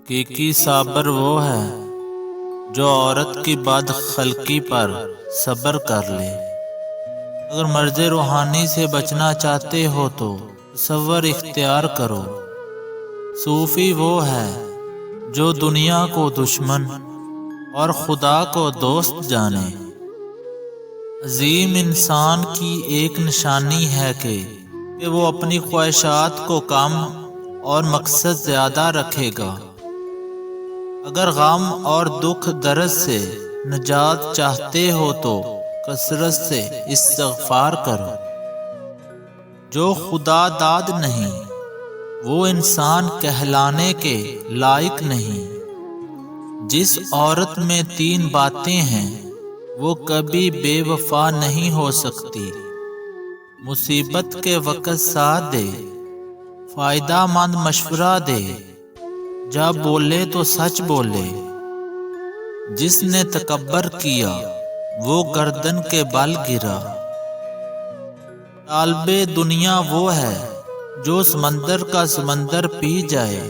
حقیقی صابر وہ ہے جو عورت کی بد خلقی پر صبر کر لے۔ اگر مرض روحانی سے بچنا چاہتے ہو تو تصور اختیار کرو۔ صوفی وہ ہے جو دنیا کو دشمن اور خدا کو دوست جانے۔ عظیم انسان کی ایک نشانی ہے کہ وہ اپنی خواہشات کو کم اور مقصد زیادہ رکھے گا۔ اگر غم اور دکھ درد سے نجات چاہتے ہو تو کثرت سے استغفار کرو۔ جو خدا داد نہیں وہ انسان کہلانے کے لائق نہیں۔ جس عورت میں 3 باتیں ہیں وہ کبھی بے وفا نہیں ہو سکتی۔ مصیبت کے وقت ساتھ دے، فائدہ مند مشورہ دے، جب بولے تو سچ بولے۔ جس نے تکبر کیا وہ گردن کے بل گرا۔ طالب دنیا وہ ہے جو سمندر کا سمندر پی جائے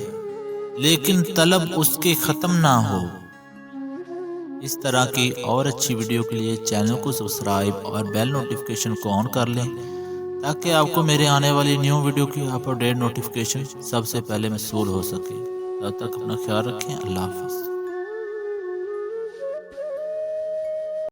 لیکن طلب اس کی ختم نہ ہو۔ اس طرح کی اور اچھی ویڈیو کے لیے چینل کو سبسکرائب اور بیل نوٹیفیکیشن کو آن کر لیں تاکہ آپ کو میرے آنے والی نیو ویڈیو کی اپ ڈیٹ نوٹیفیکیشن سب سے پہلے موصول ہو سکے۔ تب تک اپنا خیال رکھیں۔ اللہ حافظ۔